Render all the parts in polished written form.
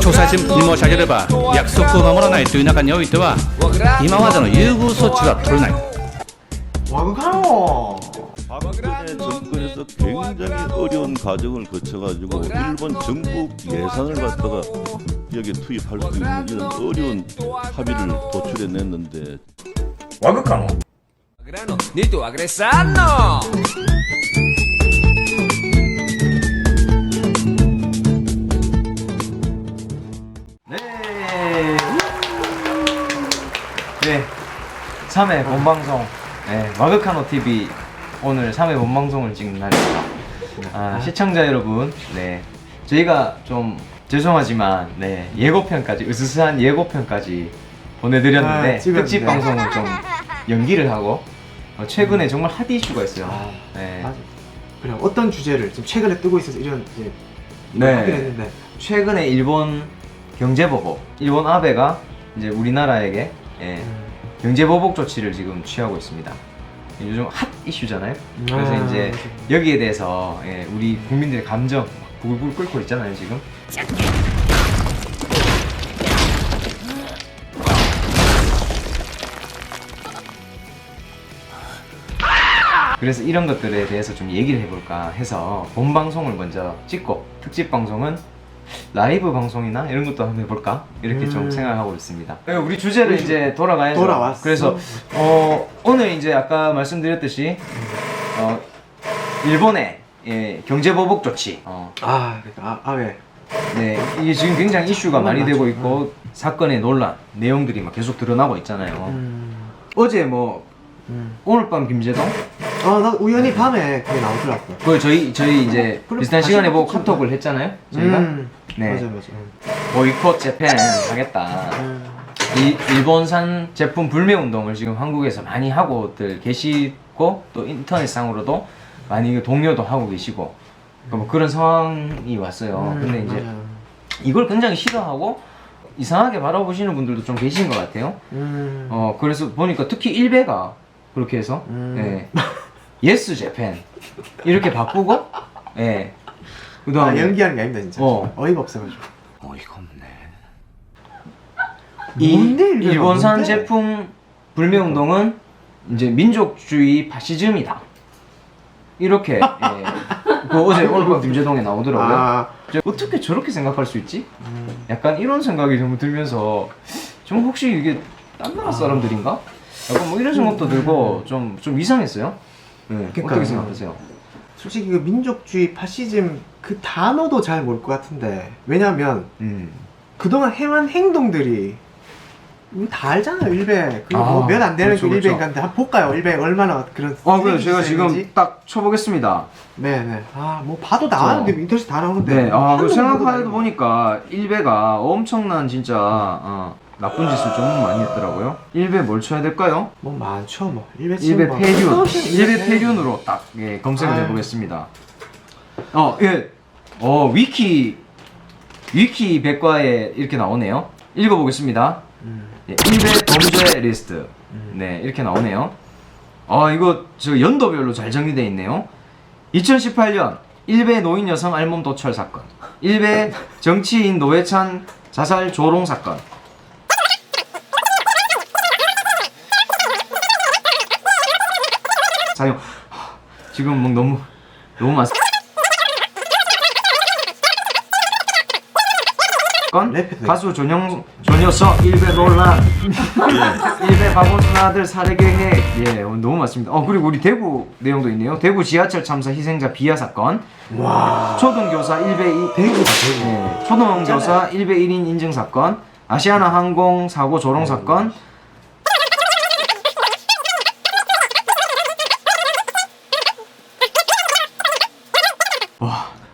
詳細に申し上げれば、約束を守らないという中においては、今までの優遇措置は取れない。 와그카노. 박근혜 정권에서 굉장히 어려운 과정을 거쳐가지고 일본 정부 예산을 갖다가 여기에 투입할 수 있는 이런 어려운 합의를 도출해냈는데 와그카노. Dito Agresano. 네, 3회 본방송 와그카노 TV 오늘 3회 본방송을 찍는 날입니다. 시청자 여러분, 네, 저희가 좀 죄송하지만 예고편까지 으스스한 예고편까지 보내드렸는데 특집 방송을 좀 연기를 하고 최근에 정말 핫 이슈가 있어요. 맞아. 그래 어떤 주제를 지금 최근에 뜨고 있어서 이런 이제 하긴 했는데 최근에 일본 경제보복, 일본 아베가 이제 우리나라에게 경제보복 조치를 지금 취하고 있습니다. 요즘 핫 이슈잖아요. 그래서 이제 여기에 대해서 우리 국민들의 감정 불불 끓고 있잖아요 지금. 그래서 이런 것들에 대해서 좀 얘기를 해볼까 해서 본 방송을 먼저 찍고 특집 방송은 라이브 방송이나 이런 것도 한번 해볼까 이렇게 좀 생각하고 있습니다. 우리 주제를 이제 돌아가야죠. 돌아왔어. 그래서 오늘 이제 아까 말씀드렸듯이 일본의 경제보복 조치. 왜? 네, 이게 지금 굉장히 이슈가 많이 되고 있고 사건의 논란 내용들이 막 계속 드러나고 있잖아요. 어제 뭐 오늘 밤 김재동? 나 우연히 밤에 그게 나오더라고. 그 저희 이제 비슷한 시간에 보고 카톡을 했잖아요. 저희가. 네. 맞아. 보이콧 재팬 하겠다. 이 일본산 제품 불매 운동을 지금 한국에서 많이 하고들 계시고 또 인터넷상으로도 많이 동요도 하고 계시고 뭐 그런 상황이 왔어요. 근데 이제 맞아요. 이걸 굉장히 싫어하고 이상하게 바라보시는 분들도 좀 계신 것 같아요. 그래서 보니까 특히 일베가 그렇게 해서 예스 재팬 이렇게 바꾸고 그다음에 연기하는 게 아닙니다 진짜. 어이가 없어가지고. 어이가 없네. 이 뭔데, 일베가 일본산 뭔데? 제품 불매 운동은 이제 민족주의 파시즘이다. 이렇게 그 어제 오늘 밤 김재동에 나오더라고요. 어떻게 저렇게 생각할 수 있지? 약간 이런 생각이 좀 들면서 좀 혹시 이게 딴 나라 사람들인가? 약간 뭐 이런 생각도 들고 좀 이상했어요. 어떻게 생각하세요? 솔직히 그 민족주의 파시즘 그 단어도 잘 모를 것 같은데 왜냐면 그동안 해온 행동들이 우리 다 알잖아요 일베 몇 안 되는 그렇죠, 그 일베인 그렇죠. 건데 한번 볼까요 일베 얼마나 그런 그래 제가 지금 쓰레기 딱 쳐보겠습니다. 네네 뭐 봐도 나오는데 인터넷 다 나오는데 네, 그 한두 생각해 번도 보니까 일베가 엄청난 진짜 나쁜 짓을 좀 많이 했더라고요. 일베 뭘 쳐야 될까요? 뭐 많죠 뭐 일베 일베 치면 폐륜, 뭐 일베 폐륜으로 딱 검색을 아유. 해보겠습니다. 위키 백과에 이렇게 나오네요. 읽어보겠습니다. 일베 범죄 리스트. 네, 이렇게 나오네요. 이거 저 연도별로 잘 정리되어 있네요. 2018년 일베 노인 여성 알몸 도철 사건, 일베 정치인 노회찬 자살 조롱 사건, 사용 지금 뭐 너무 많습니다. 가수 전효석 일베 논란, 일베 바보 누나들 살해 계획, 너무 많습니다. 그리고 우리 대구 내용도 있네요. 대구 지하철 참사 희생자 비하 사건, 초등교사 일베 초등교사 일베 1인 인증 사건, 아시아나 항공 사고 조롱 사건.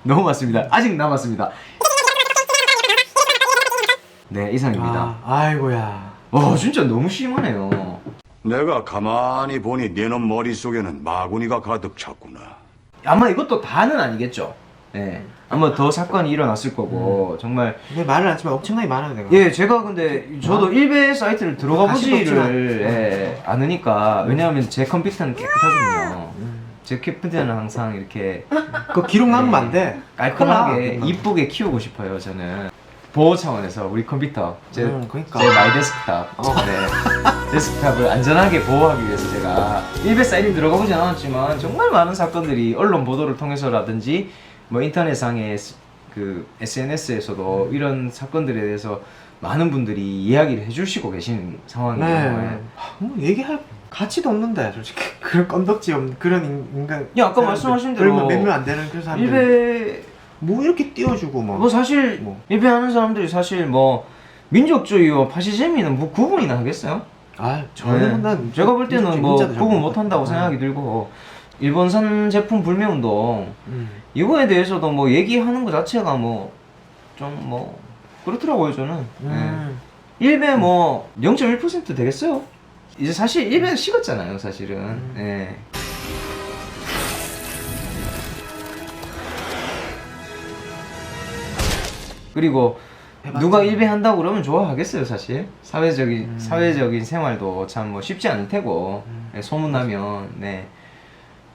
너무 많습니다. 아직 남았습니다. 네, 이상입니다. 아이고야 진짜 너무 심하네요. 내가 가만히 보니 네놈 머릿속에는 마구니가 가득 찼구나. 아마 이것도 다는 아니겠죠. 아마 더 사건이 일어났을 거고 정말. 근데 말을 안 치면 엄청나게 많아요 내가. 제가 근데 저도 일베 사이트를 들어가 보지를 않으니까. 왜냐하면 제 컴퓨터는 깨끗하거든요. 제 컴퓨터는 항상 이렇게 그거 기록 남으면 안 돼. 깔끔하게 큰일 나. 이쁘게 키우고 싶어요 저는. 보호 차원에서 우리 컴퓨터 그러니까. 제 마이 데스크탑 네, 데스크탑을 안전하게 보호하기 위해서 제가 일베 사이트에 들어가 보진 않았지만 정말 많은 사건들이 언론 보도를 통해서라든지 뭐 인터넷상의 그 SNS에서도 이런 사건들에 대해서 많은 분들이 이야기를 해주시고 계시는 상황이에요. 네. 뭐 얘기할 가치도 없는데 솔직히 그런 건덕지 없는 그런 인간. 야, 아까 말씀하신 대로 그러면 몇 명 안 되는 그런 사람들. 일베 뭐 이렇게 띄워주고 뭐 사실 뭐. 일베하는 사람들이 사실 뭐 민족주의와 파시즘이는 뭐 구분이나 하겠어요? 저는 네. 난 제가 볼 때는 뭐 민자도 잘 구분 모르고. 못한다고 생각이 들고 일본산 제품 불매운동 음. 이거에 대해서도 뭐 얘기하는 것 자체가 뭐 좀 뭐 그렇더라고요 저는. 일베 뭐 0.1% 되겠어요? 이제 사실 일베는 식었잖아요 사실은. 예. 그리고 누가 일배 한다고 그러면 좋아하겠어요 사실. 사회적인 생활도 참 뭐 쉽지 않을 테고 네, 소문나면 네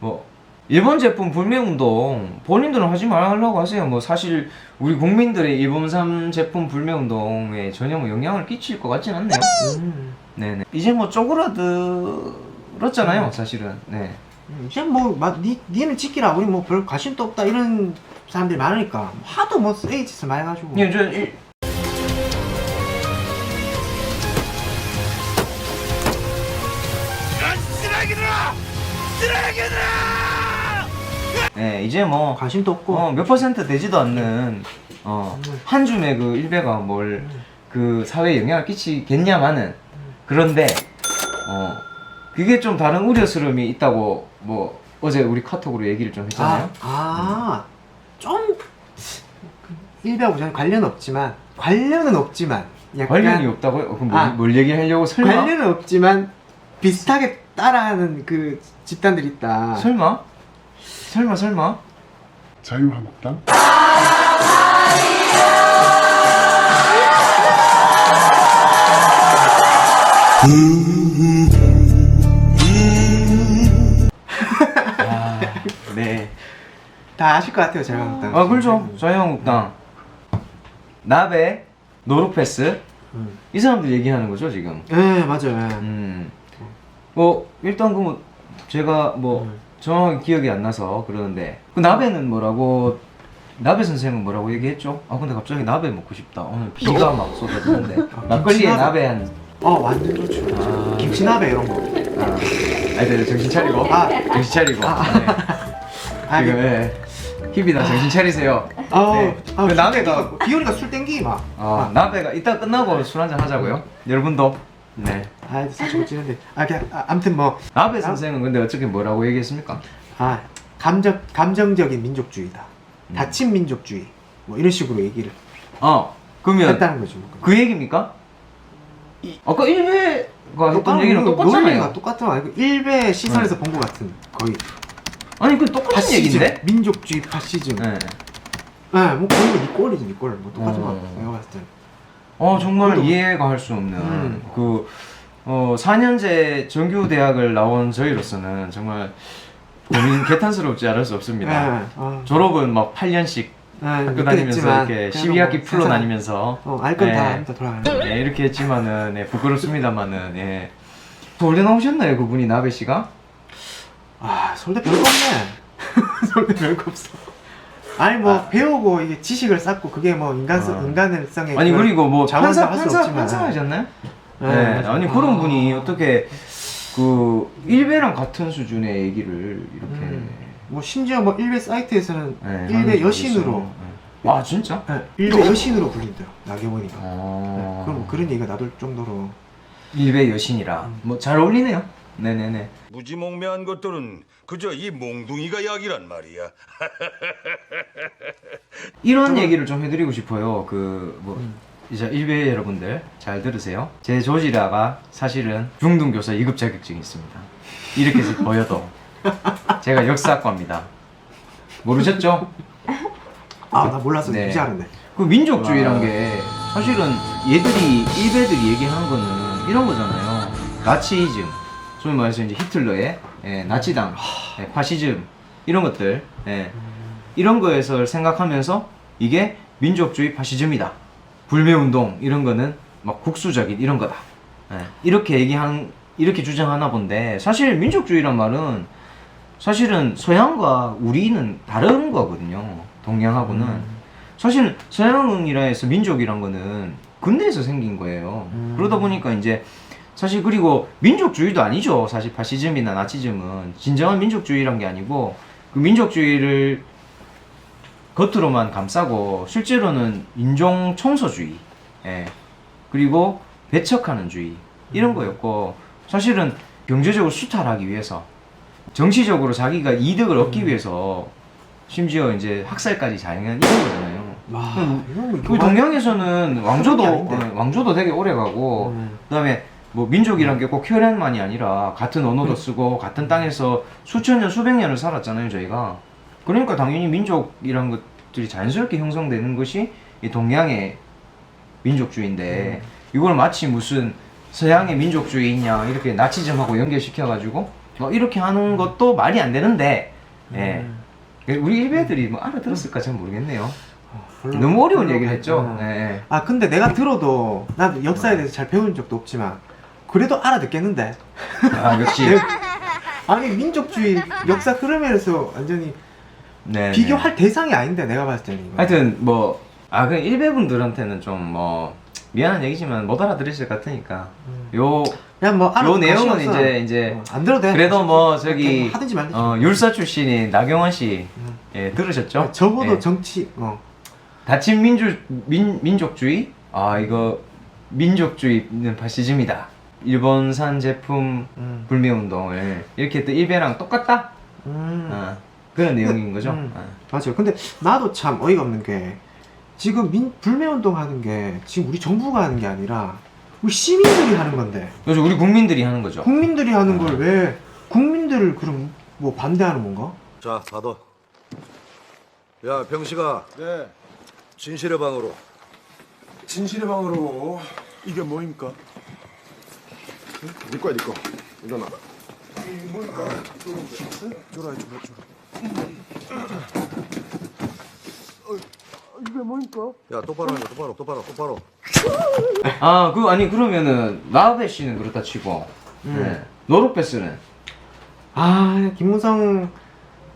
뭐 일본 제품 불매운동 본인들은 하지 말라고 하세요. 뭐 사실 우리 국민들의 일본산 제품 불매운동에 전혀 뭐 영향을 끼칠 것 같진 않네요. 네네. 이제 뭐 쪼그라들었잖아요 사실은. 네. 이제 니는 지키라 우리 뭐 별 관심도 없다 이런 사람들이 많으니까 하도 뭐 쓰레기 짓을 많이 해가지고. 예, 네, 이제 뭐 관심도 없고. 몇 퍼센트 되지도 않는 한 줌의 그 일베가 뭘 그 사회에 영향을 끼치겠냐마는. 그런데 그게 좀 다른 우려스러움이 있다고 뭐 어제 우리 카톡으로 얘기를 좀 했잖아요. 좀 일배하고 저는 관련은 없지만 약간 관련이 없다고요? 그럼 뭘 얘기하려고 설마? 관련은 없지만 비슷하게 따라하는 그 집단들이 있다. 설마? 자유한국당? 네. 다 아실 것 같아요, 자유한국당. 그렇죠. 자유한국당, 나베, 노르패스 이 사람들 얘기하는 거죠 지금. 네, 맞아요. 뭐 일단 그 제가 뭐 정확히 기억이 안 나서 그러는데 그 나베는 뭐라고 나베 선생은 뭐라고 얘기했죠? 근데 갑자기 나베 먹고 싶다. 오늘 비가 막 쏟아지는데 막걸리에 나베 한 완전 좋죠. 김치나베 이런 거. 아니 정신 차리고 정신 차리고 지금 힙이다 정신 차리세요. 그 나베가 비 오니까 술 땡기 막. 나베가 이따 끝나고 술 한잔 하자고요. 여러분도. 네. 사실 어찌는데. 아무튼 뭐. 나베 선생은 근데 어떻게 뭐라고 얘기했습니까? 감정적인 민족주의다. 다친 민족주의. 뭐 이런 식으로 얘기를 그러면 했다는 거죠. 그 얘기입니까? 아까 일베가 했던 얘기랑 똑같잖아요. 논리가 똑같은 거 아니고 일베 시선에서 본 것 같은 거의. 아니 그 똑같은 파시즘, 얘기인데? 민족주의 파시즘. 네. 뭐 거의 네 꼴이지 네 꼴. 뭐 똑같은 거 같아. 내가 봤을 때. 정말 이해가 할 수 없는 4년제 정규대학을 나온 저희로서는 정말 고민 개탄스럽지 않을 수 없습니다. 졸업은 막 8년씩 학교 다니면서 이렇게 12학기 풀로 다니면서 알 건 다 합니다. 돌아가는. 네, 이렇게 했지만은 부끄럽습니다만은 서울대 나오셨나요 그분이 나베 씨가? 서울대 별거 없네. 서울대 별거 없어. 배우고 이게 지식을 쌓고 그게 뭐 인간성에 아니 그리고 뭐 자원사할 판사하셨나요? 네. 아니 그런 분이 어떻게 그 일베랑 같은 수준의 얘기를 이렇게 뭐 심지어 뭐 일베 사이트에서는 네, 일베 여신으로 진짜? 일베 여신으로 불린대요. 나경원이가. 아. 그럼 그런 얘기가 나돌 정도로 일베 여신이라 뭐 잘 어울리네요. 네네네. 무지몽매한 것들은 그저 이 몽둥이가 약이란 말이야. 이런 얘기를 좀 해드리고 싶어요. 이제 일베 여러분들 잘 들으세요. 제 조지라가 사실은 중등교사 2급 자격증이 있습니다. 이렇게 보여도 제가 역사학과입니다. 모르셨죠? 나 몰랐어. 네. 이제 알았네. 그 민족주의란 게 사실은 일베들이 얘기하는 거는 이런 거잖아요. 나치즘, 소위 말해서 이제 히틀러의 나치당, 파시즘 이런 것들 이런 거에서 생각하면서 이게 민족주의 파시즘이다 불매운동 이런 거는 막 국수적인 이런 거다. 예, 이렇게 주장하나 본데 사실 민족주의란 말은 사실은 서양과 우리는 다른 거거든요. 동양하고는 사실 서양이라 해서 민족이란 거는 근대에서 생긴 거예요. 그러다 보니까 이제 사실 그리고 민족주의도 아니죠. 사실 파시즘이나 나치즘은 진정한 민족주의란 게 아니고 그 민족주의를 겉으로만 감싸고 실제로는 인종 청소주의, 예. 그리고 배척하는 주의 이런 거였고 사실은 경제적으로 수탈하기 위해서 정치적으로 자기가 이득을 얻기 위해서 심지어 이제 학살까지 자행한 이런 거잖아요. 우리 동양에서는 왕조도 되게 오래 가고 그다음에 뭐 민족이란 게 꼭 혈연만이 아니라 같은 언어도 쓰고 같은 땅에서 수천 년 수백 년을 살았잖아요 저희가. 그러니까 당연히 민족이란 것들이 자연스럽게 형성되는 것이 이 동양의 민족주의인데 이걸 마치 무슨 서양의 민족주의냐 이렇게 나치즘하고 연결시켜가지고 뭐 이렇게 하는 것도 말이 안 되는데 예. 우리 일베들이 뭐 알아들었을까 잘 모르겠네요. 너무 어려운 얘기를 했죠. 네. 아 근데 내가 들어도 나도 역사에 대해서 잘 배운 적도 없지만 그래도 알아듣겠는데. 아 역시. 아니 민족주의 역사 흐름에서 완전히 네, 비교할 대상이 아닌데 내가 봤을 때는 이거. 하여튼 뭐 그 일베 분들한테는 좀 뭐 미안한 얘기지만 못 알아들으실 것 같으니까 그냥 뭐 요 내용은 이제 안 들어도 돼. 그래도 뭐 저기 하든지 말든지. 율사 출신인 나경원 씨 예, 들으셨죠? 적어도 예. 정치 다친 민족주의? 아 이거 민족주의는 파시즘이다. 일본산 제품 불매운동을 이렇게 또 일베랑 똑같다? 그런 내용인 거죠. 맞아요. 근데 나도 참 어이가 없는 게 지금 불매운동 하는 게 지금 우리 정부가 하는 게 아니라 우리 시민들이 하는 건데. 그래서 우리 국민들이 하는 거죠. 국민들이 하는 걸 왜 국민들을 그럼 뭐 반대하는 건가? 자, 받아. 야, 병식아. 네. 진실의 방으로. 진실의 방으로. 이게 뭐입니까? 네 거야, 네 거. 일어나. 이게 뭐입니까? 줘라. 이게 뭐입니까? 야, 똑바로 하자. 똑바로. 아니 그러면은 나베 씨는 그렇다 치고 네. 노르페스는 김무성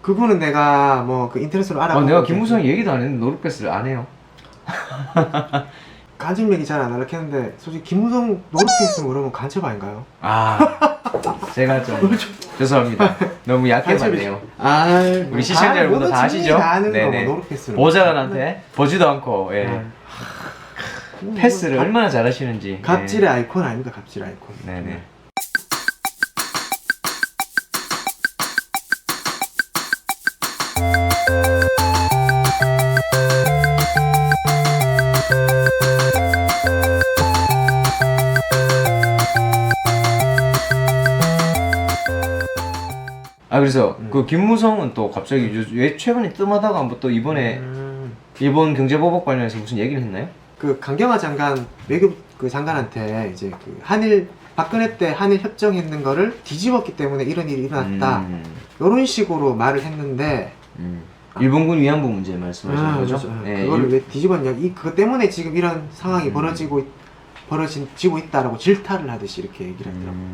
그분은 내가 뭐 그 인터넷으로 알아보고 내가 김무성 얘기도 안 했는데 노르페스를 안 해요. 간첩 얘기 잘 안 하려고 했는데 솔직히 김무성 노르페스 모르면 간첩 아닌가요? 제가 좀 죄송합니다. 너무 약해 봤네요. 우리 시청자 여러분도 다 아시죠? 네네. 보좌관한테 보지도 않고 예. 패스를 얼마나 잘하시는지. 갑질의 아이콘 아닙니까? 갑질 아이콘. 네네. 그래서 그 김무성은 또 갑자기 왜 최근에 뜸하다가 뭐 또 이번에 일본 경제보복 관련해서 무슨 얘기를 했나요? 그 강경화 장관 외교 그 장관한테 이제 그 한일 박근혜 때 한일 협정했는 거를 뒤집었기 때문에 이런 일이 일어났다. 이런 식으로 말을 했는데 일본군 위안부 문제 말씀하시는 거죠? 그렇죠. 네, 그거를 왜 뒤집었냐? 그것 때문에 지금 이런 상황이 벌어지고 있다라고 질타를 하듯이 이렇게 얘기를 하더라고요.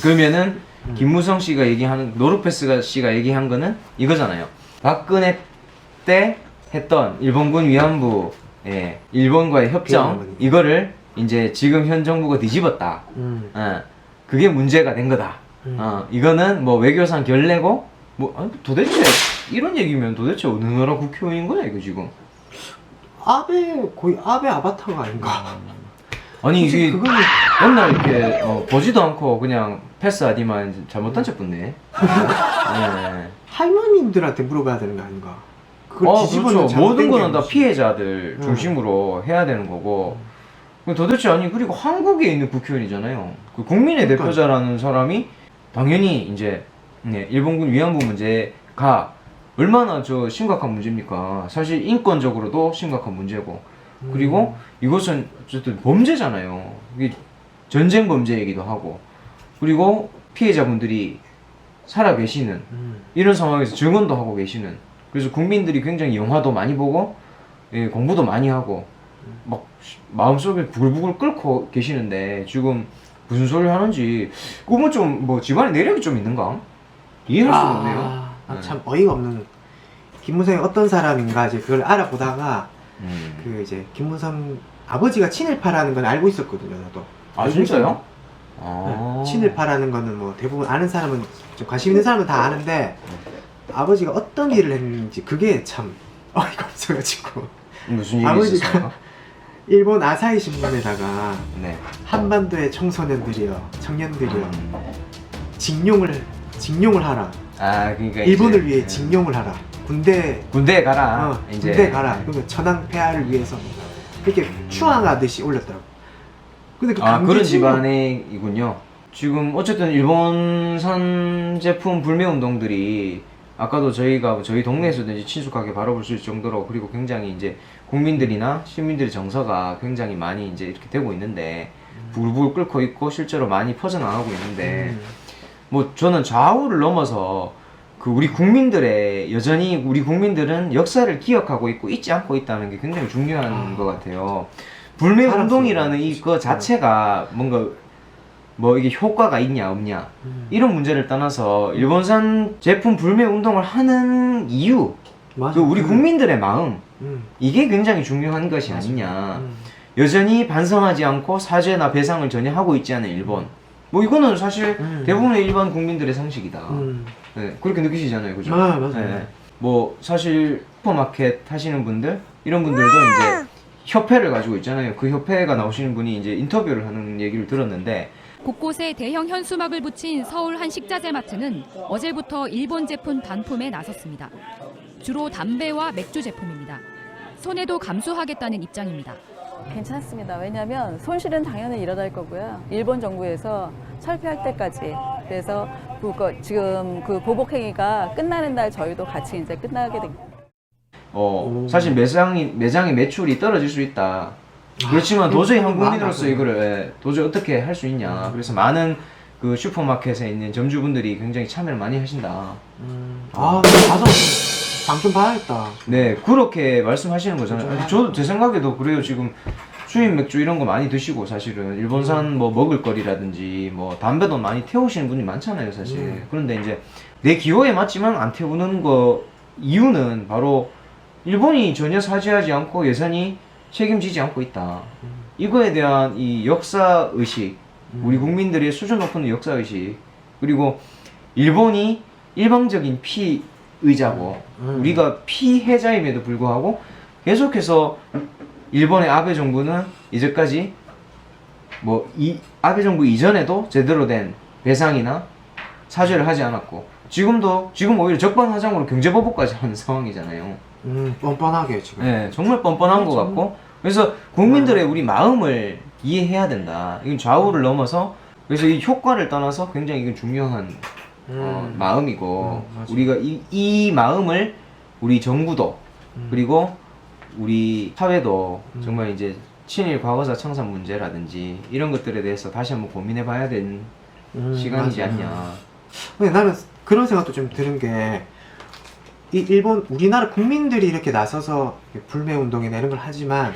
그러면은 김무성 씨가 얘기하는 노르페스 씨가 얘기한 거는 이거잖아요. 박근혜 때 했던 일본군 위안부 일본과의 협정 이거를 이제 지금 현 정부가 뒤집었다. 그게 문제가 된 거다. 이거는 뭐 외교상 결례고 도대체 이런 얘기면 도대체 어느 나라 국회의원인 거야 이거 지금? 거의 아베 아바타가 아닌가? 아니 이게 그거는 맨날 이렇게 보지도 않고 그냥 패스하디만 잘못한 척 붙네. 네. 할머님들한테 물어봐야 되는 거 아닌가? 그걸 뒤집어는 그렇죠. 모든 거는 다 피해자들 중심으로 해야 되는 거고. 도대체 그리고 한국에 있는 국회의원이잖아요. 그 국민의 대표자라는 사람이 당연히 이제 일본군 위안부 문제가 얼마나 심각한 문제입니까? 사실 인권적으로도 심각한 문제고. 그리고 이것은 어쨌든 범죄잖아요. 이게 전쟁 범죄이기도 하고. 그리고 피해자분들이 살아 계시는 이런 상황에서 증언도 하고 계시는. 그래서 국민들이 굉장히 영화도 많이 보고 공부도 많이 하고 막 마음속에 부글부글 끓고 계시는데 지금 무슨 소리를 하는지 그건 좀 뭐 집안에 내력이 좀 있는가? 이해할 수가 없네요. 참 어이가 없는. 김무성이 어떤 사람인가 이제 그걸 알아보다가 그 이제 김무성 아버지가 친일파라는 건 알고 있었거든요, 저도. 아 진짜요? 네. 친일파라는 거는 뭐 대부분 아는 사람은 좀 관심 있는 사람은 다 아는데 아버지가 어떤 일을 했는지 그게 참 어이가 없어가지고. 무슨 일이 아버지가 있었습니까? 일본 아사히 신문에다가 네. 한반도의 청소년들이요, 청년들이요, 징용을 하라. 아 그러니까 일본을 이제, 위해 징용을 하라. 군대에 가라. 이제 군대 가라. 그러면 천황 폐하를 위해서 그렇게 추앙하듯이 올렸더라고. 근데 그 아 그런 강제 징용- 집안이군요. 지금 어쨌든 일본산 제품 불매 운동들이 아까도 저희가 저희 동네에서도 이제 친숙하게 바라볼 수 있을 정도로 그리고 굉장히 이제 국민들이나 시민들의 정서가 굉장히 많이 이제 이렇게 되고 있는데 불불 끓고 있고 실제로 많이 퍼져나가고 있는데 뭐 저는 좌우를 넘어서 그 우리 국민들의 여전히 우리 국민들은 역사를 기억하고 있고 잊지 않고 있다는 게 굉장히 중요한 것 같아요. 불매 운동이라는 이거 자체가 뭔가 뭐 이게 효과가 있냐 없냐 이런 문제를 떠나서 일본산 제품 불매 운동을 하는 이유 맞아. 그 우리 국민들의 마음 음. 이게 굉장히 중요한 것이 아니냐. 여전히 반성하지 않고 사죄나 배상을 전혀 하고 있지 않은 일본 뭐 이거는 사실 대부분의 일반 국민들의 상식이다. 네, 그렇게 느끼시잖아요, 그죠? 아, 맞아요. 네. 뭐 사실 슈퍼마켓 하시는 분들 이런 분들도 이제 협회를 가지고 있잖아요. 그 협회가 나오시는 분이 이제 인터뷰를 하는 얘기를 들었는데 곳곳에 대형 현수막을 붙인 서울 한 식자재 마트는 어제부터 일본 제품 반품에 나섰습니다. 주로 담배와 맥주 제품입니다. 손해도 감수하겠다는 입장입니다. 괜찮습니다. 왜냐하면 손실은 당연히 일어날 거고요. 일본 정부에서 철폐할 때까지. 그래서 지금 그 보복 행위가 끝나는 날 저희도 같이 이제 끝나게 됩니다. 사실 매장의 매출이 떨어질 수 있다. 그렇지만 도저히 한 국민으로서 이거를 도저히 어떻게 할 수 있냐. 그래서 많은 그 슈퍼마켓에 있는 점주분들이 굉장히 참여를 많이 하신다. 아, 가서 장 좀 봐야겠다. 네, 그렇게 말씀하시는 거잖아요. 저도 제 생각에도 그래요. 지금 수입 맥주 이런 거 많이 드시고 사실은 일본산 뭐 먹을거리라든지 뭐 담배도 많이 태우시는 분이 많잖아요, 사실. 그런데 이제 내 기호에 맞지만 안 태우는 거 이유는 바로 일본이 전혀 사죄하지 않고 예산이 책임지지 않고 있다. 이거에 대한 이 역사 의식, 우리 국민들의 수준 높은 역사 의식, 그리고 일본이 일방적인 피의자고 우리가 피해자임에도 불구하고 계속해서 일본의 아베 정부는 이제까지 뭐 아베 정부 이전에도 제대로 된 배상이나 사죄를 하지 않았고 지금 오히려 적반하장으로 경제보복까지 하는 상황이잖아요. 뻔뻔하게 지금. 네, 정말 뻔뻔한 것 같고 그래서 국민들의 우리 마음을 이해해야 된다. 이건 좌우를 넘어서 그래서 이 효과를 떠나서 굉장히 이건 중요한 마음이고 우리가 이 마음을 우리 정부도 그리고 우리 사회도 정말 이제 친일 과거사 청산 문제라든지 이런 것들에 대해서 다시 한번 고민해 봐야 되는 시간이지 않냐. 근데 나는 그런 생각도 좀 드는 게 이 우리나라 국민들이 이렇게 나서서 불매 운동이나 이런 걸 하지만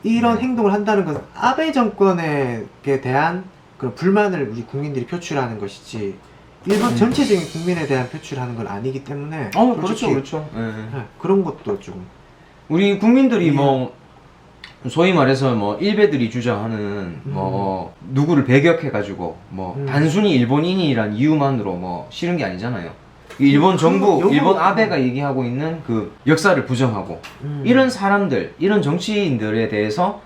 이런 행동을 한다는 건 아베 정권에 대한 그런 불만을 우리 국민들이 표출하는 것이지 일본 전체적인 국민에 대한 표출하는 건 아니기 때문에 그렇죠. 네. 그런 것도 좀 우리 국민들이 뭐 소위 말해서 뭐 일베들이 주장하는 뭐 누구를 배격해가지고 뭐 단순히 일본인이란 이유만으로 뭐 싫은 게 아니잖아요. 일본 정부, 일본 아베가 얘기하고 있는 그 역사를 부정하고 이런 사람들, 이런 정치인들에 대해서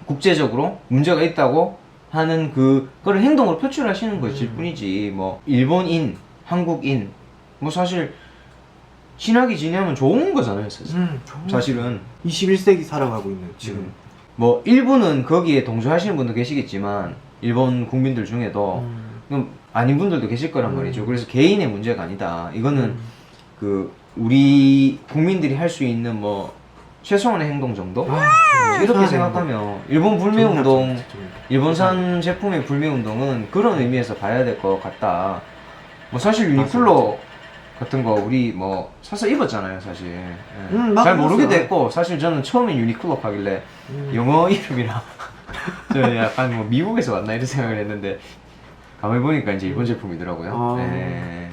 국제적으로 문제가 있다고 하는 그거를 행동으로 표출하시는 것일 뿐이지 뭐 일본인, 한국인 뭐 사실 친하게 지내면 좋은 거잖아요, 사실은. 21세기 살아가고 있는 지금. 뭐 일부는 거기에 동조하시는 분도 계시겠지만 일본 국민들 중에도 아닌 분들도 계실 거란 말이죠. 그래서 개인의 문제가 아니다. 이거는 그 우리 국민들이 할 수 있는 뭐 최소한의 행동 정도? 이렇게 생각하면 일본 불매운동, 일본산 제품의 불매운동은 그런 의미에서 봐야 될 것 같다. 뭐 사실 유니클로 같은 거 우리 뭐 사서 입었잖아요 사실. 예. 맞아, 잘 모르게 맞아. 됐고 사실 저는 처음엔 유니클로 하길래 영어 이름이라 저 약간 뭐 미국에서 왔나 이런 생각을 했는데 가만히 보니까 이제 일본 제품이더라고요. 예.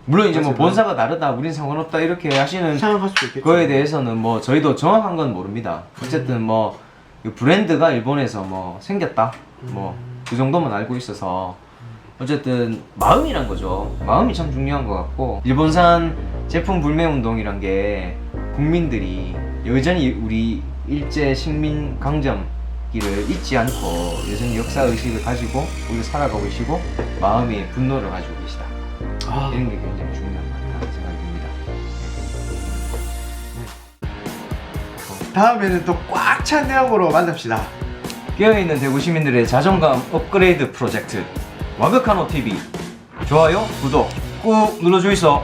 물론 이제 뭐 맞아, 본사가 다르다 우린 상관없다 이렇게 하시는 생각할 수도 있겠죠. 거에 대해서는 뭐 저희도 정확한 건 모릅니다. 어쨌든 뭐 이 브랜드가 일본에서 뭐 생겼다 뭐 그 정도만 알고 있어서 어쨌든 마음이란 거죠. 마음이 참 중요한 것 같고 일본산 제품 불매 운동이란 게 국민들이 여전히 우리 일제 식민 강점기를 잊지 않고 여전히 역사 의식을 가지고 우리 살아가고 계시고 마음의 분노를 가지고 계시다. 이런 게 굉장히 중요한 것 같다는 생각이 듭니다. 다음에는 또 꽉 찬 내용으로 만납시다. 깨어있는 대구 시민들의 자존감 업그레이드 프로젝트 와그카노 TV 좋아요, 구독 꾹 눌러주이소.